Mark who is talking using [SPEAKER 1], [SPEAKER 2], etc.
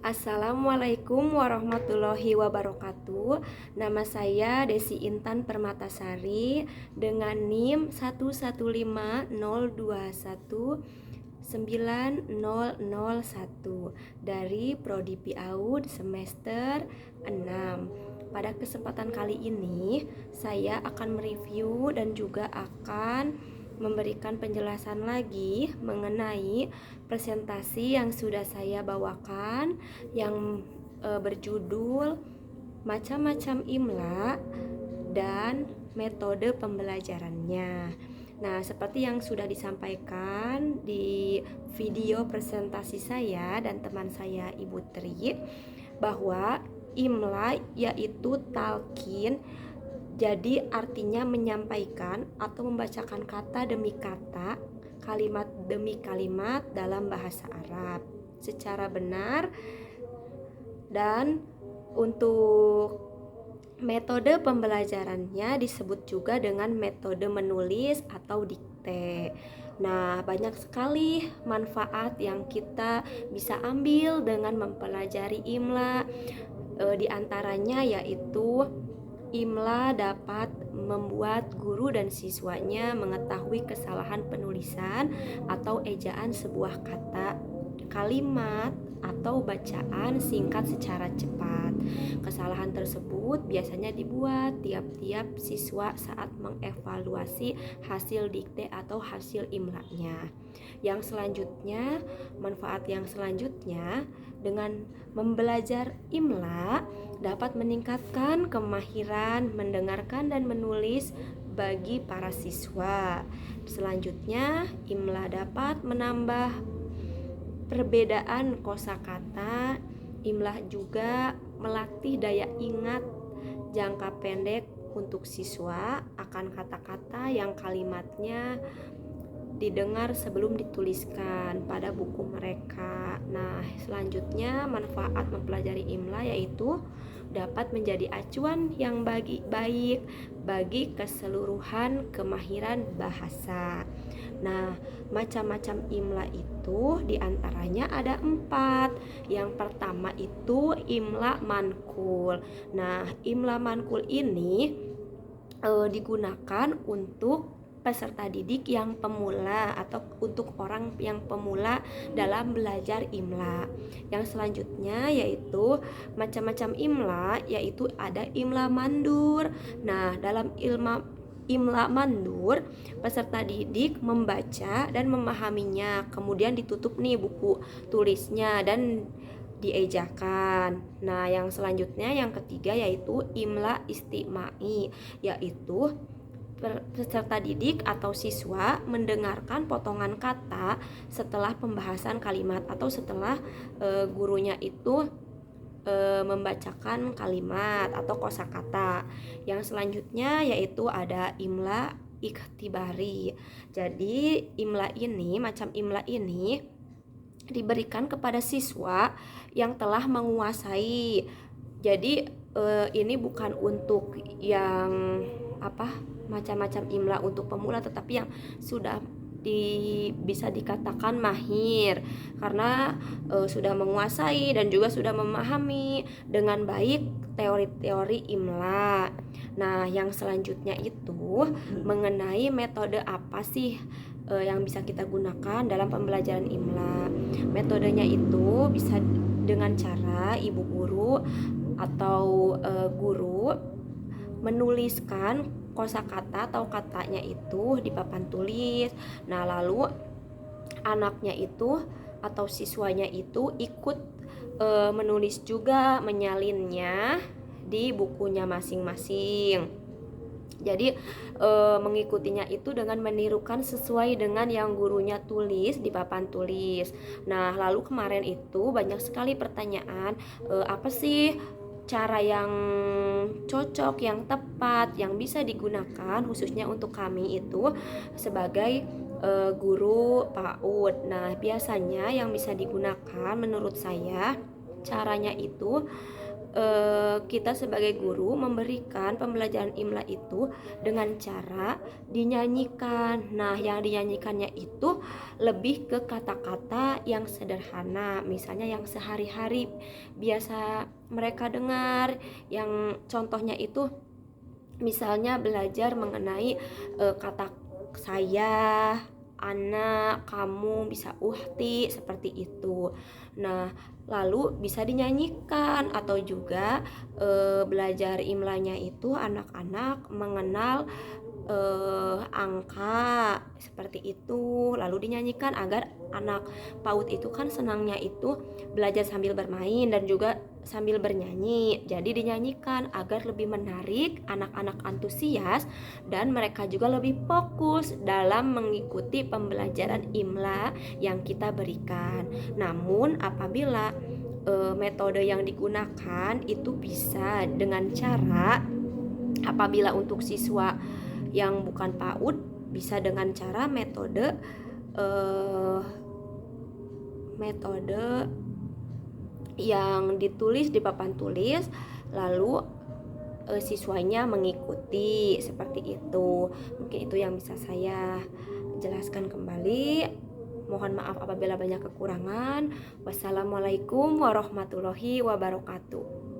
[SPEAKER 1] Assalamualaikum warahmatullahi wabarakatuh. Nama saya Desi Intan Permatasari dengan NIM 11502190001 dari Prodi PAUD semester 6. Pada kesempatan kali ini, saya akan mereview dan juga akan memberikan penjelasan lagi mengenai presentasi yang sudah saya bawakan yang berjudul macam-macam imla dan metode pembelajarannya. Nah, seperti yang sudah disampaikan di video presentasi saya dan teman saya Ibu Tri, bahwa imla yaitu talqin. Jadi artinya menyampaikan atau membacakan kata demi kata, kalimat demi kalimat dalam bahasa Arab secara benar. Dan untuk metode pembelajarannya disebut juga dengan metode menulis atau dikte. Nah, banyak sekali manfaat yang kita bisa ambil dengan mempelajari imla. Di antaranya yaitu imla dapat membuat guru dan siswanya mengetahui kesalahan penulisan atau ejaan sebuah kata, kalimat, atau bacaan singkat secara cepat. Kesalahan tersebut biasanya dibuat tiap-tiap siswa saat mengevaluasi hasil dikte atau hasil imlanya. Yang selanjutnya, manfaat yang selanjutnya, dengan membelajar imla dapat meningkatkan kemahiran mendengarkan dan menulis bagi para siswa. Selanjutnya, imla dapat menambah perbedaan kosakata. Imla juga melatih daya ingat jangka pendek untuk siswa akan kata-kata yang kalimatnya didengar sebelum dituliskan pada buku mereka. Nah, selanjutnya manfaat mempelajari imla yaitu dapat menjadi acuan yang baik bagi keseluruhan kemahiran bahasa. Nah, macam-macam imla itu diantaranya ada 4. Yang pertama itu imla mankul. Nah, imla mankul ini digunakan untuk peserta didik yang pemula atau untuk orang yang pemula dalam belajar imla. Yang selanjutnya yaitu macam-macam imla, yaitu ada imla mandur. Nah, dalam imla mandur, peserta didik membaca dan memahaminya, kemudian ditutup nih buku tulisnya dan diejakan. Nah, yang selanjutnya yang ketiga yaitu imla istimai, yaitu peserta didik atau siswa mendengarkan potongan kata setelah pembahasan kalimat atau setelah gurunya itu membacakan kalimat atau kosakata. Yang selanjutnya yaitu ada imla ikhtibari. Jadi macam imla ini diberikan kepada siswa yang telah menguasai. Jadi ini bukan untuk yang macam-macam imla untuk pemula, tetapi yang sudah bisa dikatakan mahir karena sudah menguasai dan juga sudah memahami dengan baik teori-teori imla. Nah, yang selanjutnya itu mengenai metode apa sih yang bisa kita gunakan dalam pembelajaran imla. Metodenya itu bisa dengan cara ibu guru atau guru menuliskan kosakata atau katanya itu di papan tulis. Nah, lalu anaknya itu atau siswanya itu ikut menulis juga, menyalinnya di bukunya masing-masing. Jadi mengikutinya itu dengan menirukan sesuai dengan yang gurunya tulis di papan tulis. Nah, lalu kemarin itu banyak sekali pertanyaan, apa sih cara yang cocok, yang tepat, yang bisa digunakan khususnya untuk kami itu sebagai guru PAUD. Nah, biasanya yang bisa digunakan menurut saya caranya itu kita sebagai guru memberikan pembelajaran imla itu dengan cara dinyanyikan. Nah, yang dinyanyikannya itu lebih ke kata-kata yang sederhana, misalnya yang sehari-hari biasa mereka dengar. Yang contohnya itu misalnya belajar mengenai kata saya, anak, kamu, bisa uhti, seperti itu. Nah, lalu bisa dinyanyikan atau juga belajar imlanya itu anak-anak mengenal angka seperti itu, lalu dinyanyikan agar anak PAUD itu kan senangnya itu belajar sambil bermain dan juga sambil bernyanyi. Jadi dinyanyikan agar lebih menarik, anak-anak antusias dan mereka juga lebih fokus dalam mengikuti pembelajaran imla yang kita berikan. Namun apabila metode yang digunakan itu bisa dengan cara, apabila untuk siswa yang bukan PAUD bisa dengan cara metode yang ditulis di papan tulis, lalu siswanya mengikuti seperti itu. Mungkin itu yang bisa saya jelaskan kembali. Mohon maaf apabila banyak kekurangan. Wassalamualaikum warahmatullahi wabarakatuh.